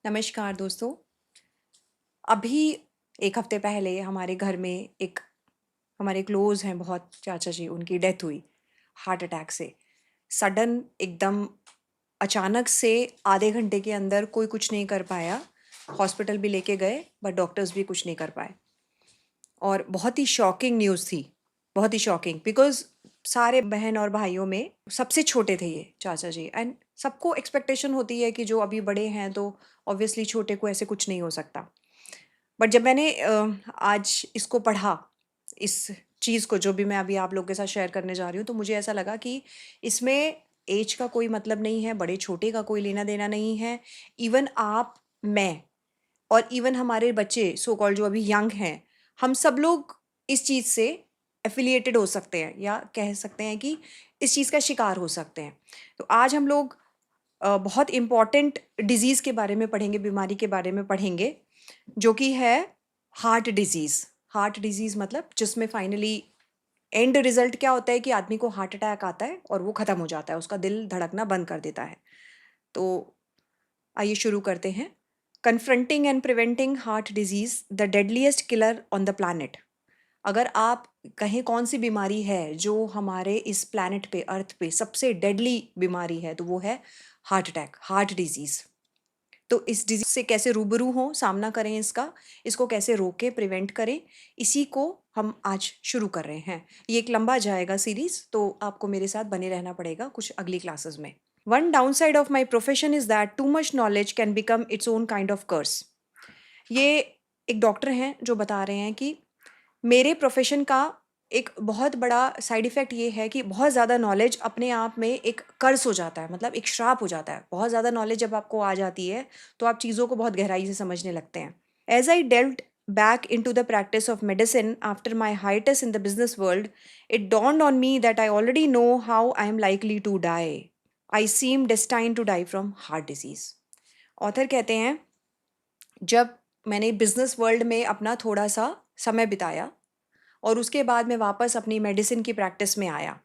नमस्कार दोस्तों। अभी 1 हफ्ते पहले हमारे घर में एक हमारे क्लोज़ हैं बहुत चाचा जी, उनकी डेथ हुई हार्ट अटैक से। सडन एकदम अचानक से आधे घंटे के अंदर कोई कुछ नहीं कर पाया। हॉस्पिटल भी लेके गए बट डॉक्टर्स भी कुछ नहीं कर पाए और बहुत ही शॉकिंग न्यूज़ थी, बहुत ही शॉकिंग बिकॉज़ सारे बहन और भाइयों में सबसे छोटे थे ये चाचा जी एंड सबको एक्सपेक्टेशन होती है कि जो अभी बड़े हैं तो ऑब्वियसली छोटे को ऐसे कुछ नहीं हो सकता। बट जब मैंने आज इसको पढ़ा, इस चीज़ को जो भी मैं अभी आप लोगों के साथ शेयर करने जा रही हूँ, तो मुझे ऐसा लगा कि इसमें ऐज का कोई मतलब नहीं है, बड़े-छोटे का कोई लेना-देना नहीं है। इवन आप, मैं और इवन हमारे बच्चे सो कॉल्ड जो अभी यंग हैं, हम सब लोग इस चीज़ से एफ़िलिएटेड हो सकते हैं या कह सकते हैं कि इस चीज़ का शिकार हो सकते हैं। तो आज हम लोग बहुत इम्पोर्टेंट डिज़ीज़ के बारे में पढ़ेंगे, बीमारी के बारे में पढ़ेंगे, जो कि है हार्ट डिज़ीज़। हार्ट डिज़ीज़ मतलब जिसमें फाइनली एंड रिज़ल्ट क्या होता है कि आदमी को हार्ट अटैक आता है और वो ख़त्म हो जाता है, उसका दिल धड़कना बंद कर देता है। तो आइए शुरू करते हैं। Confronting and preventing heart disease the deadliest killer on the planet. अगर आप कहें कौन-सी बीमारी है जो हमारे इस प्लैनेट पे, अर्थ पे सबसे डेडली बीमारी है, तो वो है हार्ट अटैक, हार्ट डिज़ीज़। तो इस डिज़ीज़ से कैसे रूबरू हों, सामना करें इसका, इसको कैसे रोकें, प्रिवेंट करें, इसी को हम आज शुरू कर रहे हैं। ये एक लंबा जाएगा सीरीज़, तो आपको मेरे साथ बने रहना पड़ेगा कुछ अगली क्लासेस में। One downside of my profession is that too much knowledge can become its own kind of curse. ये एक डॉक्टर हैं जो बता रहे हैं कि मेरे प्रोफेशन का एक बहुत बड़ा साइड इफ़ेक्ट ये है कि बहुत ज़्यादा नॉलेज अपने आप में एक कर्स हो जाता है, मतलब एक श्राप हो जाता है। बहुत ज़्यादा नॉलेज जब आपको आ जाती है, तो आप चीज़ों को बहुत गहराई से समझने लगते हैं। As I delved back into the practice of medicine after my hiatus in the business world, it dawned on me that I already know how I am likely to die. I seem destined to die from heart disease. Author कहते हैं, जब मैंने business world में अपना थोड़ा-सा समय बिताया और उसके बाद मैं वापस अपनी मेडिसिन की प्रैक्टिस में आया,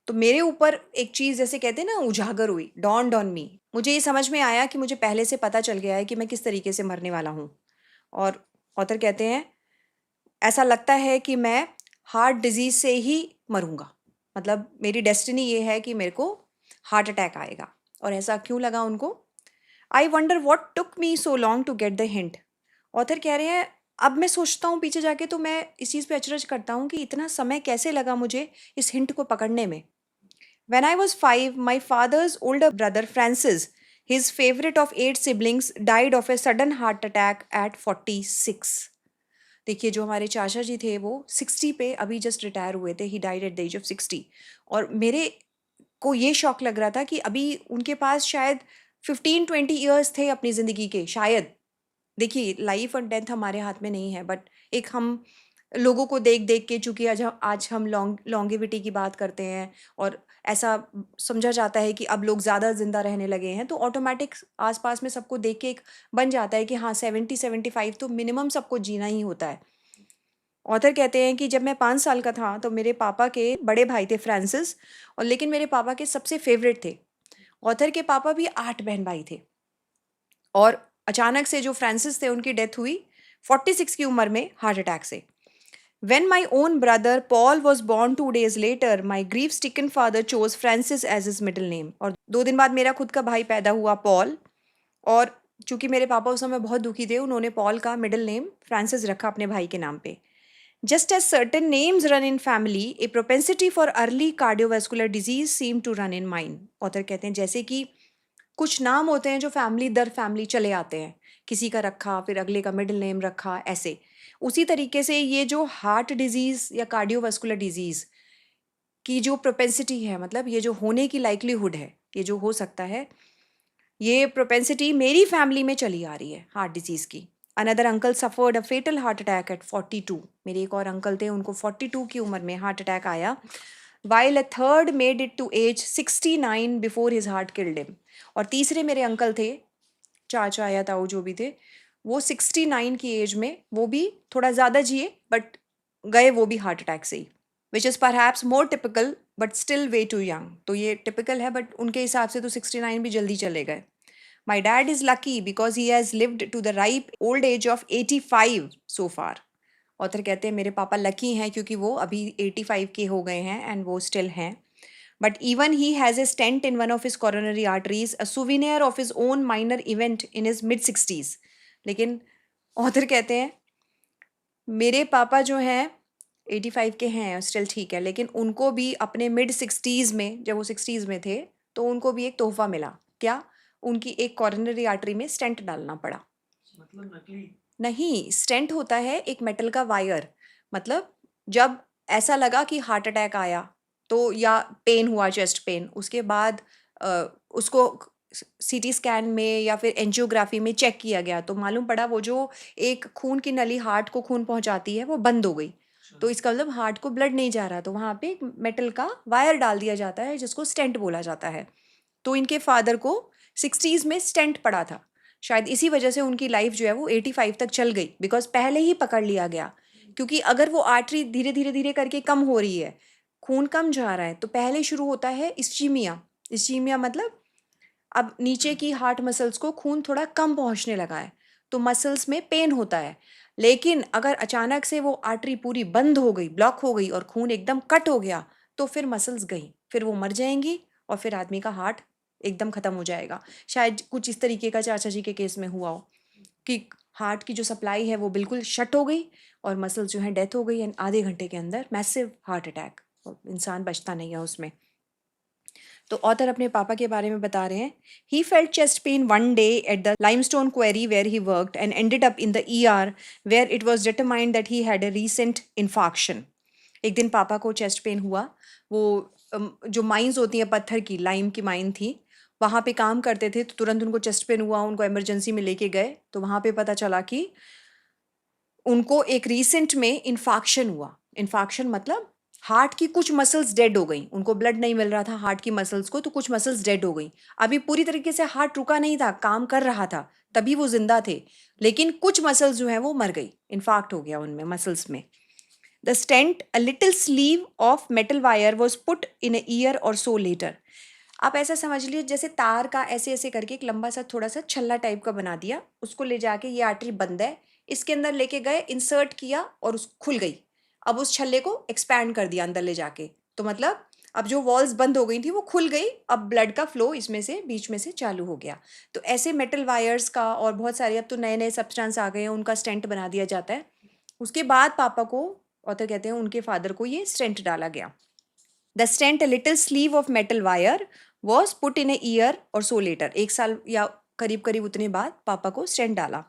तो मेरे ऊपर एक चीज़ जैसे कहते हैं ना उजागर हुई, डॉन्ड ऑन मी। मुझे ये समझ में आया कि मुझे पहले से पता चल गया है कि मैं किस तरीके से मरने वाला हूँ। और ऑथर कहते हैं, ऐसा लगता है कि मैं हार्ट डिज़ीज़ से ही मरूँगा। मतलब मेरी डेस्टिनी ये है कि मेरे को हार्ट अटैक आएगा। और ऐसा क्यों लगा उनको? I wonder what took me so long to get the hint. Author कह रहे हैं, अब मैं सोचता हूँ पीछे जाके तो मैं इस चीज़ पे अचरज करता हूँ कि इतना समय कैसे लगा मुझे इस हिंट को पकड़ने में। When I was 5, my father's older brother Francis, his favorite of 8 siblings, died of a sudden heart attack at 46. देखिए, जो हमारे चाचा जी थे वो 60 पे अभी जस्ट रिटायर हुए थे। He died at the age of 60। और मेरे को ये शौक लग रहा था कि अभी उनके पास शायद 15-20 ईयर्स थे अपनी ज़िंदगी के, शायद। देखिए, लाइफ और डेथ हमारे हाथ में नहीं है, बट एक हम लोगों को देख-देख के, चूँकि आज हम लॉन्गेविटी की बात करते हैं और ऐसा समझा जाता है कि अब लोग ज़्यादा ज़िंदा रहने लगे हैं, तो ऑटोमैटिक आस-पास में सबको देख के एक बन जाता है कि हाँ, 70-75 तो मिनिमम सबको जीना ही होता है। ऑथर कहते हैं कि जब मैं 5 साल का था, तो मेरे पापा के बड़े भाई थे फ्रांसिस, और लेकिन मेरे पापा के सबसे फ़ेवरेट थे। ऑथर के पापा भी 8 बहन-भाई थे। और अचानक से जो फ्रांसिस थे उनकी डेथ हुई 46 की उम्र में हार्ट अटैक से। When my own brother Paul was born 2 days later, my grief-stricken father chose Francis as his middle name. और 2 दिन बाद मेरा खुद का भाई पैदा हुआ पॉल, और चूंकि मेरे पापा उस समय बहुत दुखी थे, उन्होंने पॉल का मिडिल नेम फ्रांसिस रखा अपने भाई के नाम पे। Just as certain names run in family, a propensity for early cardiovascular disease seemed to run in mine. Author कहते हैं, जैसे कि कुछ नाम होते हैं जो फैमिली दर फैमिली चले आते हैं, किसी का रखा फिर अगले का मिडिल नेम रखा, ऐसे उसी तरीके से ये जो हार्ट डिजीज़ या कार्डियोवास्कुलर डिजीज़ की जो प्रोपेंसिटी है, मतलब ये जो होने की लाइक्लीहुड है, ये जो हो सकता है, ये प्रोपेंसिटी मेरी फैमिली में चली आ रही है हार्ट डिजीज़ की। Another uncle suffered a fatal heart attack at 42। मेरे एक और अंकल थे, उनको 42 की उम्र में हार्ट अटैक आया, while a third made it to age 69 before his heart killed him. और तीसरे मेरे अंकल थे, चाचा या ताऊ जो भी थे, वो 69 की एज में, वो भी थोड़ा ज़्यादा जिए बट गए वो भी हार्ट अटैक से ही, which is perhaps more typical but still way too young. तो ये टिपिकल है बट उनके हिसाब से तो 69 भी जल्दी चले गए। My dad is lucky because he has lived to the ripe old age of 85 so far. Author कहते हैं मेरे पापा लकी हैं क्योंकि वो अभी 85 के हो गए हैं एंड वो स्टिल हैं. But even he has a stent in one of his coronary arteries, a souvenir of his own minor event in his mid 60s. लेकिन ऑथर कहते हैं मेरे पापा जो हैं 85 के हैं स्टिल ठीक है, लेकिन उनको भी अपने मिड 60s में, जब वो 60s में थे, तो उनको भी एक तोहफा मिला. क्या? उनकी एक कॉरोनरी आर्टरी में स्टेंट डालना पड़ा. मतलब नकली? नहीं, स्टेंट होता है एक मेटल का वायर. मतलब जब ऐसा लगा कि हार्ट अटैक आया तो, या पेन हुआ, चेस्ट पेन, उसके बाद उसको सीटी स्कैन में या फिर एंजियोग्राफी में चेक किया गया तो मालूम पड़ा वो जो एक खून की नली हार्ट को खून पहुंचाती है वो बंद हो गई. तो इसका मतलब हार्ट को ब्लड नहीं जा रहा, तो वहाँ पे एक मेटल का वायर डाल दिया जाता है जिसको स्टेंट बोला जाता है. तो इनके फादर को 60s में स्टेंट पड़ा था. शायद इसी वजह से उनकी लाइफ जो है वो 85 तक चल गई, बिकॉज पहले ही पकड़ लिया गया. क्योंकि अगर वो आर्टरी धीरे धीरे धीरे करके कम हो रही है, खून कम जा रहा है, तो पहले शुरू होता है इस्चीमिया. इस्चीमिया मतलब अब नीचे की हार्ट मसल्स को खून थोड़ा कम पहुंचने लगा है, तो मसल्स में पेन होता है. लेकिन अगर अचानक से वो आर्टरी पूरी बंद हो गई, ब्लॉक हो गई और खून एकदम कट हो गया, तो फिर मसल्स गई, फिर वो मर जाएंगी और फिर आदमी का हार्ट एकदम ख़त्म हो जाएगा. शायद कुछ इस तरीके का चाचा जी के केस में हुआ हो कि हार्ट की जो सप्लाई है वो बिल्कुल शट हो गई और मसल्स जो है डेथ हो गई, एंड आधे घंटे के अंदर मैसिव हार्ट अटैक, इंसान बचता नहीं है उसमें. तो ऑथर अपने पापा के बारे में बता रहे हैं. He felt chest pain one day at the limestone quarry where he worked and ended up in the ER where it was determined that he had a recent infarction. एक दिन पापा को चेस्ट पेन हुआ. वो जो mines होती हैं पत्थर की, लाइम की माइन थी, वहाँ पे काम करते थे, तो तुरंत उनको चेस्ट पेन हुआ, उनको इमरजेंसी में लेके गए, तो वहाँ पे पता चला कि उनको एक रीसेंट में इन्फाक्शन हुआ. इन्फाक्शन मतलब हार्ट की कुछ मसल्स डेड हो गई, उनको ब्लड नहीं मिल रहा था हार्ट की मसल्स को, तो कुछ मसल्स डेड हो गई. अभी पूरी तरीके से हार्ट रुका नहीं था, काम कर रहा था, तभी वो जिंदा थे, लेकिन कुछ मसल्स जो है वो मर गई, इन्फाक्ट हो गया उनमें मसल्स में. The stent, a little sleeve of metal wire was put in a year or so letter. आप ऐसा समझ लीजिए जैसे तार का ऐसे ऐसे करके एक लंबा सा थोड़ा सा छल्ला टाइप का बना दिया, उसको ले जाके ये आर्टरी बंद है, इसके अंदर लेके गए, इंसर्ट किया और उस खुल गई. अब उस छल्ले को एक्सपैंड कर दिया अंदर ले जाके, तो मतलब अब जो वॉल्स बंद हो गई थी वो खुल गई, अब ब्लड का फ्लो इसमें से बीच में से चालू हो गया. तो ऐसे मेटल वायर्स का और बहुत सारे अब तो नए नए सब्सटेंस आ गए हैं, उनका स्टेंट बना दिया जाता है. उसके बाद पापा को, ऑथर कहते हैं उनके फादर को, ये स्टेंट डाला गया. The stent, a little sleeve of metal wire was put in a year or so letter. एक साल या करीब करीब उतने बाद पापा को स्टेंट डाला.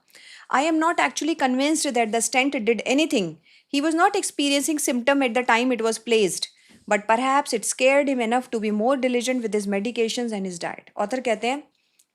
I am not actually convinced that the stent did anything. He was not experiencing symptom at the time it was placed, but perhaps it scared him enough to be more diligent with his medications and his diet. Author कहते हैं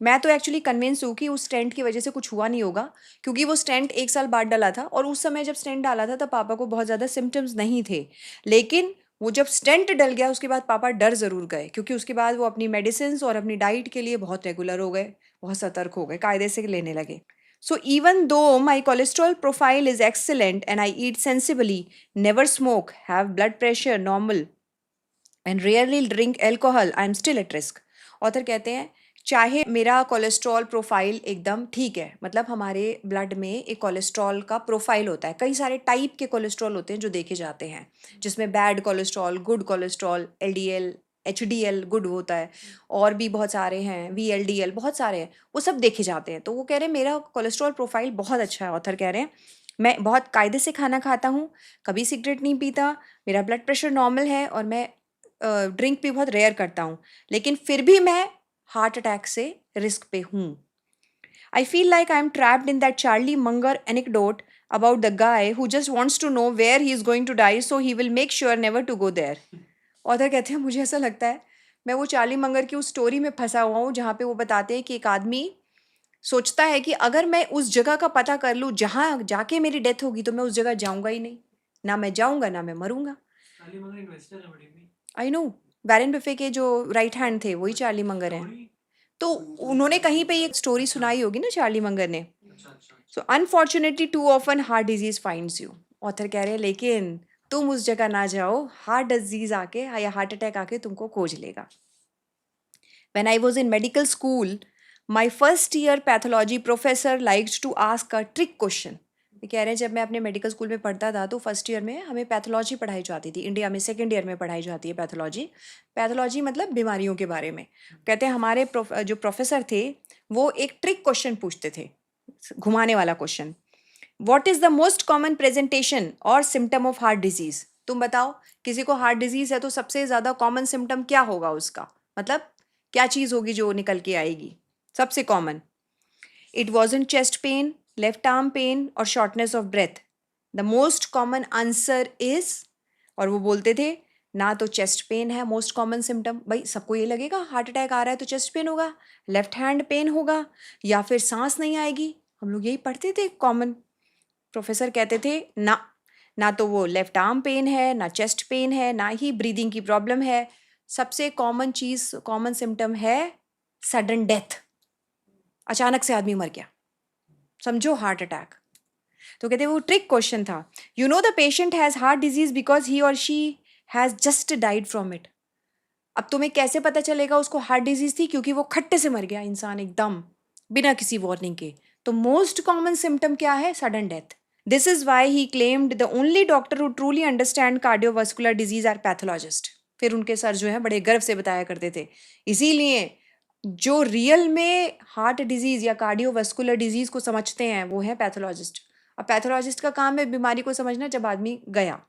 मैं तो actually convince हूँ कि उस stent की वजह से कुछ हुआ नहीं होगा, क्योंकि वो स्टेंट एक साल बाद डाला था और उस समय जब स्टेंट डाला था तब पापा को बहुत ज़्यादा सिम्टम्स नहीं थे. लेकिन वो जब स्टेंट डल गया उसके बाद पापा डर ज़रूर गए, क्योंकि उसके बाद वो अपनी मेडिसिन और अपनी डाइट के लिए बहुत रेगुलर हो गए, बहुत सतर्क हो गए, कायदे से लेने लगे. So even though my cholesterol profile is excellent and I eat sensibly, never smoke, have blood pressure normal and rarely drink alcohol, I am still at risk. Author कहते हैं चाहे मेरा कोलेस्ट्रॉल प्रोफाइल एकदम ठीक है, मतलब हमारे ब्लड में एक कोलेस्ट्रॉल का प्रोफाइल होता है, कई सारे टाइप के कोलेस्ट्रॉल होते हैं जो देखे जाते हैं, जिसमें bad cholesterol, good cholesterol, LDL, HDL good होता है, और भी बहुत सारे हैं, VLDL, बहुत सारे हैं, वो सब देखे जाते हैं. तो वो कह रहे हैं मेरा कोलेस्ट्रॉल प्रोफाइल बहुत अच्छा है. ऑथर कह रहे हैं मैं बहुत कायदे से खाना खाता हूँ, कभी सिगरेट नहीं पीता, मेरा ब्लड प्रेशर नॉर्मल है और मैं ड्रिंक भी बहुत रेयर करता हूँ, लेकिन फिर भी मैं हार्ट अटैक से रिस्क पे हूँ. I feel like I am trapped in that Charlie Munger anecdote about the guy who just wants to know where he is going to die, so he will make sure never to go there. Author कहते हैं मुझे ऐसा लगता है मैं वो Charlie Munger की उस स्टोरी में फंसा हुआ हूँ जहाँ पे वो बताते हैं कि एक आदमी सोचता है कि अगर मैं उस जगह का पता कर लूँ जहाँ जाके मेरी डेथ होगी तो मैं उस जगह जाऊँगा ही नहीं, ना मैं जाऊँगा ना मैं मरूंगा. चार्ली मगर इन्वेस्टर है बड़ी में। आई नो, वैरेन बफे के जो राइट हैंड थे वही चार्ली मंगर हैं. स्टोरी? तो उन्होंने कहीं पे ये स्टोरी अच्छा सुनाई होगी ना चार्ली मंगर ने. अच्छा अच्छा. So unfortunately too often heart disease finds you. Author कह रहे हैं लेकिन तुम उस जगह ना जाओ, हार्ट डिजीज आके या हार्ट अटैक आके तुमको खोज लेगा. When I was in medical school, my first year pathology professor likes to ask a trick question. ये कह रहे हैं जब मैं अपने मेडिकल स्कूल में पढ़ता था तो फर्स्ट ईयर में हमें पैथोलॉजी पढ़ाई जाती थी। इंडिया में सेकेंड ईयर में पढ़ाई जाती है पैथोलॉजी। पैथोलॉजी मतलब बीमारियों के बारे में। कहते हैं हमारे जो प्रोफेसर थे वो एक ट्रिक क्वेश्चन पूछते थे, घुमाने वाला question. What is the most common presentation और सिम्टम ऑफ हार्ट डिजीज़? तुम बताओ, किसी को हार्ट डिजीज़ है तो सबसे ज़्यादा कॉमन सिम्टम क्या होगा उसका, मतलब क्या चीज़ होगी जो निकल के आएगी सबसे common? It wasn't chest pain, left arm pain or shortness of breath. The most common answer is, और वो बोलते थे ना तो चेस्ट पेन है मोस्ट कॉमन सिम्टम, भाई सबको ये लगेगा हार्ट अटैक आ रहा है तो चेस्ट पेन होगा, लेफ्ट हैंड पेन होगा, या फिर सांस नहीं आएगी। हम लोग यही पढ़ते थे कॉमन। प्रोफेसर कहते थे ना, ना तो वो लेफ्ट आर्म पेन है, ना चेस्ट पेन है, ना ही ब्रीदिंग की प्रॉब्लम है। सबसे कॉमन चीज़, कॉमन सिम्टम है सडन डेथ, अचानक से आदमी मर गया, समझो हार्ट अटैक। तो कहते वो ट्रिक क्वेश्चन था। You know the patient has heart disease because he or she has just died from it. अब तुम्हें कैसे पता चलेगा उसको हार्ट डिजीज थी? क्योंकि वो खट्टे से मर गया इंसान एकदम बिना किसी वार्निंग के। तो मोस्ट कॉमन सिम्टम क्या है? Sudden death. This is why he claimed the only doctor who truly understand cardiovascular disease are pathologist. फिर उनके सर जो है बड़े गर्व से बताया करते थे, इसीलिए जो रियल में हार्ट डिजीज या कार्डियोवास्कुलर डिजीज को समझते हैं वो है पैथोलॉजिस्ट। अब पैथोलॉजिस्ट का काम है बीमारी को समझना। जब आदमी गया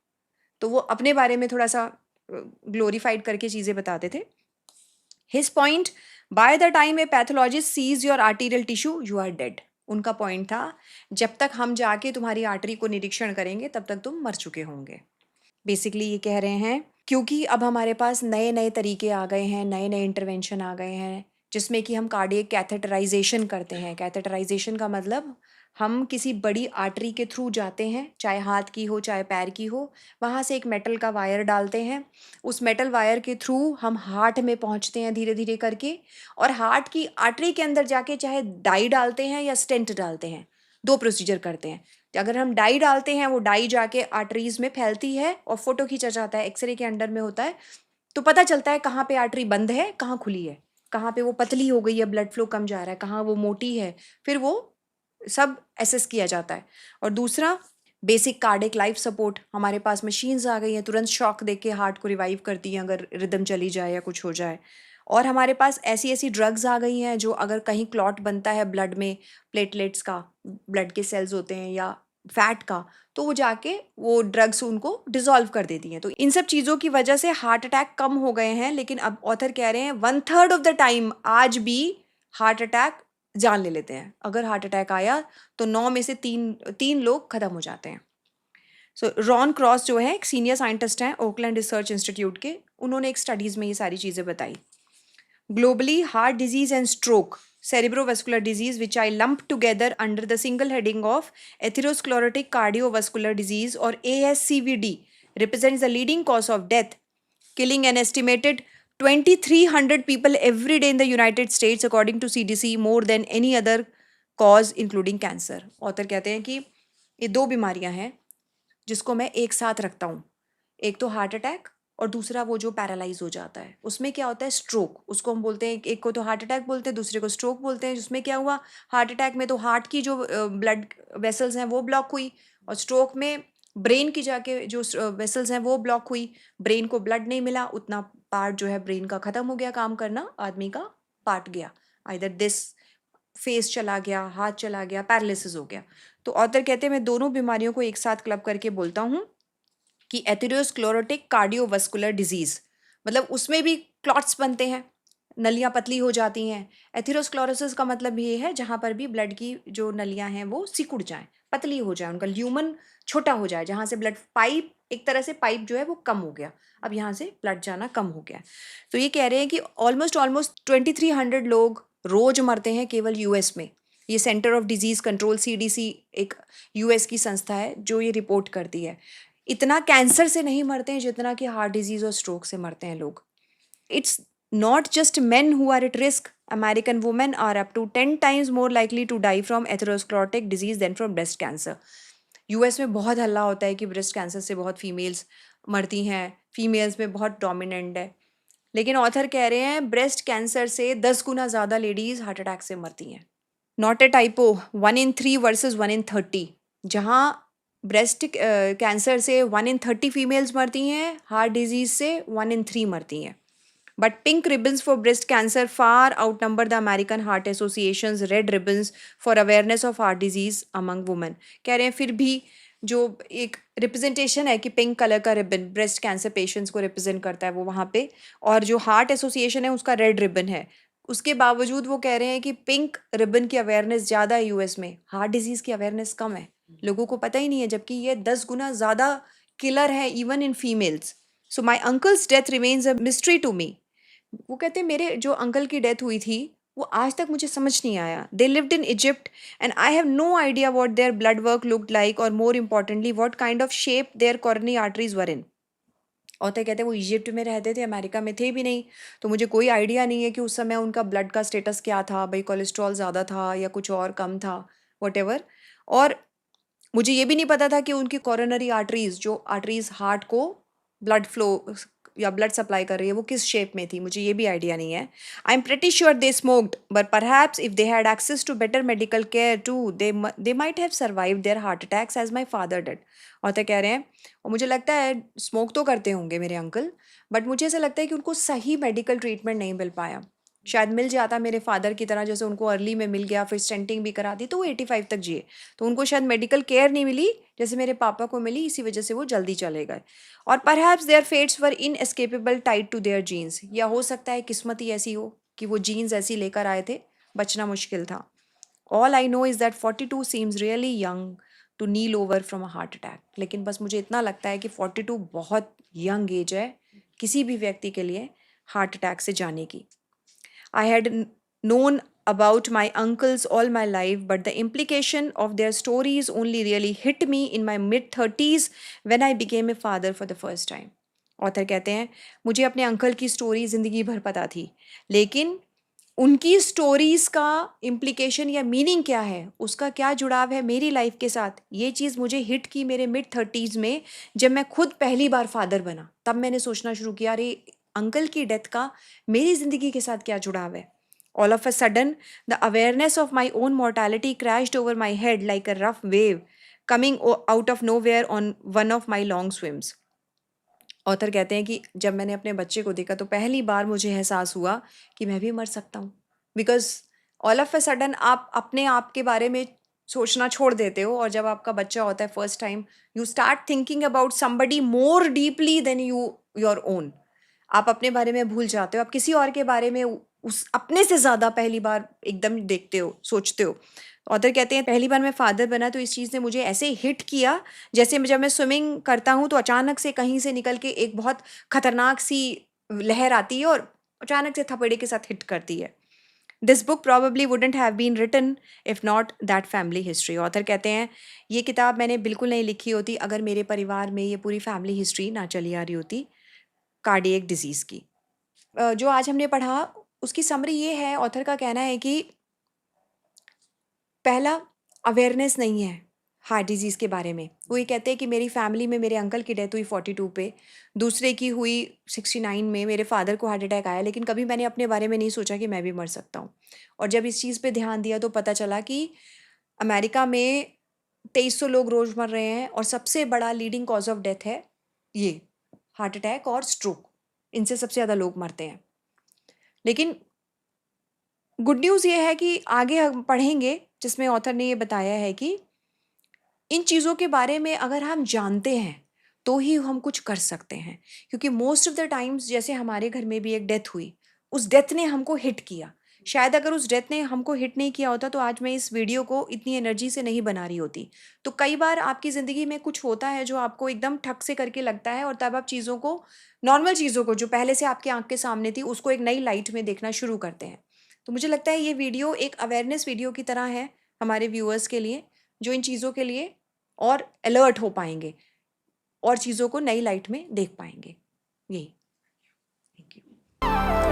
तो वो अपने बारे में थोड़ा सा ग्लोरीफाइड करके चीज़ें बताते थे। His point, by the time a pathologist sees your arterial tissue you are dead. उनका पॉइंट था जब तक हम जाके तुम्हारी आर्टरी को निरीक्षण करेंगे तब तक तुम मर चुके होंगे। बेसिकली ये कह रहे हैं क्योंकि अब हमारे पास नए नए तरीके आ गए हैं, नए नए इंटरवेंशन आ गए हैं जिसमें कि हम कार्डियक कैथेटराइजेशन करते हैं। कैथेटराइजेशन का मतलब हम किसी बड़ी आर्टरी के थ्रू जाते हैं, चाहे हाथ की हो चाहे पैर की हो, वहाँ से एक मेटल का वायर डालते हैं। उस मेटल वायर के थ्रू हम हार्ट में पहुँचते हैं धीरे धीरे करके, और हार्ट की आर्टरी के अंदर जाके चाहे डाई डालते हैं या स्टेंट डालते हैं, दो प्रोसीजर करते हैं। अगर हम डाई डालते हैं वो डाई जाके आर्टरीज में फैलती है और फोटो खींचा जाता है, एक्सरे के अंडर में होता है, तो पता चलता है कहाँ पे आर्टरी बंद है कहाँ खुली है, कहाँ पे वो पतली हो गई है ब्लड फ्लो कम जा रहा है, कहाँ वो मोटी है, फिर वो सब एसेस किया जाता है। और दूसरा बेसिक कार्डिक लाइफ सपोर्ट, हमारे पास मशीन्स आ गई हैं, तुरंत शॉक दे के हार्ट को रिवाइव करती हैं अगर रिदम चली जाए या कुछ हो जाए। और हमारे पास ऐसी ऐसी ड्रग्स आ गई हैं जो अगर कहीं क्लॉट बनता है ब्लड में, प्लेटलेट्स का, ब्लड के सेल्स होते हैं या फैट का, तो वो जाके वो ड्रग्स उनको डिसॉल्व कर देती हैं। तो इन सब चीज़ों की वजह से हार्ट अटैक कम हो गए हैं। लेकिन अब ऑथर कह रहे हैं 1/3 ऑफ द टाइम आज भी हार्ट अटैक जान ले लेते हैं। अगर हार्ट अटैक आया तो 9 में से तीन लोग खत्म हो जाते हैं। सो रॉन क्रॉस जो है एक सीनियर साइंटिस्ट हैं ओकलैंड रिसर्च इंस्टीट्यूट के, उन्होंने एक स्टडीज़ में ये सारी चीज़ें बताई। Globally, heart disease and stroke, cerebrovascular disease, which I lump together under the single heading of atherosclerotic cardiovascular disease or ASCVD, represents the leading cause of death, killing an estimated 2,300 people every day in the United States, according to CDC, more than any other cause, including cancer. Author कहते हैं कि ये दो बीमारियां हैं जिसको मैं एक साथ रखता हूँ, एक तो हार्ट अटैक और दूसरा वो जो पैरालाइज हो जाता है। उसमें क्या होता है? स्ट्रोक, उसको हम बोलते हैं, एक को तो हार्ट अटैक बोलते हैं, दूसरे को स्ट्रोक बोलते हैं। जिसमें क्या हुआ, हार्ट अटैक में तो हार्ट की जो ब्लड वेसल्स हैं वो ब्लॉक हुई, और स्ट्रोक में ब्रेन की जाके जो वेसल्स हैं वो ब्लॉक हुई, ब्रेन को ब्लड नहीं मिला, उतना पार्ट जो है ब्रेन का ख़त्म हो गया काम करना, आदमी का पार्ट गया, आइदर दिस फेस चला गया, हाथ चला गया, पैरालिसिस हो गया। तो ऑथर कहते हैं मैं दोनों बीमारियों को एक साथ क्लब करके बोलता हूँ कि एथेरोस्क्लेरोटिक कार्डियोवास्कुलर डिजीज़, मतलब उसमें भी क्लॉट्स बनते हैं, नलियाँ पतली हो जाती हैं। एथेरोस्क्लेरोसिस का मतलब ये है जहाँ पर भी ब्लड की जो नलियाँ हैं वो सिकुड़ जाएँ, पतली हो जाए, उनका ल्यूमन छोटा हो जाए, जहाँ से ब्लड पाइप, एक तरह से पाइप जो है वो कम हो गया, अब यहाँ से ब्लड जाना कम हो गया। तो ये कह रहे हैं कि ऑलमोस्ट 2,300 लोग रोज मरते हैं केवल यूएस में। ये centre of disease control CDC एक यूएस की संस्था है जो ये रिपोर्ट करती है। इतना कैंसर से नहीं मरते हैं जितना कि हार्ट डिजीज़ और स्ट्रोक से मरते हैं लोग। It's not just men who are at risk. American women are up to 10 times more likely to die from atherosclerotic disease than from breast cancer. US में बहुत हल्ला होता है कि ब्रेस्ट कैंसर से बहुत फीमेल्स मरती हैं, फीमेल्स में बहुत डोमिनेंट है। लेकिन ऑथर कह रहे हैं ब्रेस्ट कैंसर से 10 गुना ज़्यादा लेडीज़ हार्ट अटैक से मरती हैं। Not a typo, 1 in 3 versus 1 in 30। जहाँ ब्रेस्ट कैंसर से 1 in 30 फीमेल्स मरती हैं, हार्ट डिजीज से 1 in 3 मरती हैं। But pink ribbons for breast cancer far outnumber the American Heart Association's red ribbons for awareness of heart disease among women। कह रहे हैं फिर भी जो एक रिप्रेजेंटेशन है कि पिंक कलर का रिबन ब्रेस्ट कैंसर पेशेंट्स को रिप्रेजेंट करता है वो वहाँ पे, और जो हार्ट एसोसिएशन है उसका रेड रिबन है, उसके बावजूद वो कह रहे हैं कि पिंक रिबन की अवेयरनेस ज़्यादा है यूएस में, हार्ट डिजीज़ की अवेयरनेस कम है, लोगों को पता ही नहीं है, जबकि ये 10 गुना ज़्यादा किलर है even in females. So my uncle's death remains a mystery to me. वो कहते हैं मेरे जो अंकल की डेथ हुई थी वो आज तक मुझे समझ नहीं आया। They lived in Egypt and I have no idea what their blood work looked like, और more importantly what kind of shape their coronary arteries were in. और तो कहते हैं वो इजिप्ट में रहते थे, अमेरिका में थे भी नहीं, तो मुझे कोई आइडिया नहीं है कि उस समय उनका ब्लड का स्टेटस क्या था, भाई कोलेस्ट्रॉल ज़्यादा था या कुछ और कम था, वट। और मुझे ये भी नहीं पता था कि उनकी कॉरोनरी आर्टरीज, जो आर्टरीज हार्ट को ब्लड फ्लो या ब्लड सप्लाई कर रही है, वो किस शेप में थी, मुझे ये भी आइडिया नहीं है। I am pretty sure they smoked, but perhaps if they had access to better medical care too they might have survive their heart attacks as my father did. और तो कह रहे हैं, और मुझे लगता है स्मोक तो करते होंगे मेरे अंकल, बट मुझे ऐसा लगता है कि उनको सही मेडिकल ट्रीटमेंट नहीं मिल पाया। शायद मिल जाता मेरे फादर की तरह, जैसे उनको अर्ली में मिल गया, फिर स्टेंटिंग भी करा दी तो वो 85 तक जिए, तो उनको शायद मेडिकल केयर नहीं मिली जैसे मेरे पापा को मिली, इसी वजह से वो जल्दी चले गए। और perhaps their fates were inescapable tied to their genes, या हो सकता है किस्मत ही ऐसी हो कि वो जीन्स ऐसी लेकर आए थे, बचना मुश्किल था। All I know is that 42 seems really young to kneel over from a heart attack. लेकिन बस मुझे इतना लगता है कि 42 बहुत यंग एज है किसी भी व्यक्ति के लिए हार्ट अटैक से जाने की। I had known about my uncles all my life, but the implication of their stories only really hit me in my mid-30s when I became a father for the first time। Author कहते हैं मुझे अपने uncle की story ज़िंदगी भर पता थी, लेकिन उनकी स्टोरीज़ का इम्प्लीकेशन या मीनिंग क्या है, उसका क्या जुड़ाव है मेरी लाइफ के साथ, ये चीज़ मुझे हिट की मेरे मिड-30s में, जब मैं खुद पहली बार फादर बना। तब मैंने सोचना शुरू किया, अरे अंकल की डेथ का मेरी ज़िंदगी के साथ क्या जुड़ाव है। All of a sudden the awareness of my own mortality crashed over my head like a rough wave coming out of nowhere on one of my long swims. Author कहते हैं कि जब मैंने अपने बच्चे को देखा तो पहली बार मुझे एहसास हुआ कि मैं भी मर सकता हूँ, because all of a sudden आप अपने आप के बारे में सोचना छोड़ देते हो, और जब आपका बच्चा होता है first time, you start thinking about somebody more deeply than you your own. आप अपने बारे में भूल जाते हो, आप किसी और के बारे में उस अपने से ज़्यादा पहली बार एकदम देखते हो, सोचते हो। ऑथर कहते हैं पहली बार मैं फादर बना तो इस चीज़ ने मुझे ऐसे हिट किया, जैसे जब मैं स्विमिंग करता हूँ तो अचानक से कहीं से निकल के एक बहुत खतरनाक सी लहर आती है और अचानक से थपेड़े के साथ हिट करती है। This book probably wouldn't have been written if not that family history. Author कहते हैं ये किताब मैंने बिल्कुल नहीं लिखी होती अगर मेरे परिवार में ये पूरी फैमिली हिस्ट्री ना चली आ रही होती कार्डियक डिजीज़ की। जो आज हमने पढ़ा उसकी समरी ये है, ऑथर का कहना है कि पहला, अवेयरनेस नहीं है हार्ट डिजीज़ के बारे में। वो ये कहते हैं कि मेरी फैमिली में मेरे अंकल की डेथ हुई 42 पे, दूसरे की हुई 69 में, मेरे फादर को हार्ट अटैक आया, लेकिन कभी मैंने अपने बारे में नहीं सोचा कि मैं भी मर सकता हूँ। और जब इस चीज़ पे ध्यान दिया तो पता चला कि अमेरिका में 2300 लोग रोज़ मर रहे हैं और सबसे बड़ा लीडिंग कॉज ऑफ डेथ है ये हार्ट अटैक और स्ट्रोक, इनसे सबसे ज़्यादा लोग मरते हैं। लेकिन गुड न्यूज़ ये है कि आगे हम पढ़ेंगे जिसमें ऑथर ने ये बताया है कि इन चीज़ों के बारे में अगर हम जानते हैं तो ही हम कुछ कर सकते हैं, क्योंकि मोस्ट ऑफ द टाइम्स जैसे हमारे घर में भी एक डेथ हुई, उस डेथ ने हमको हिट किया। शायद अगर उस डेथ ने हमको हिट नहीं किया होता तो आज मैं इस वीडियो को इतनी एनर्जी से नहीं बना रही होती। तो कई बार आपकी ज़िंदगी में कुछ होता है जो आपको एकदम ठक से करके लगता है, और तब आप चीज़ों को, नॉर्मल चीज़ों को जो पहले से आपकी आँख के सामने थी, उसको एक नई लाइट में देखना शुरू करते हैं। तो मुझे लगता है ये वीडियो एक अवेयरनेस वीडियो की तरह है हमारे व्यूअर्स के लिए, जो इन चीज़ों के लिए और अलर्ट हो पाएंगे और चीज़ों को नई लाइट में देख पाएंगे। यही। Thank you.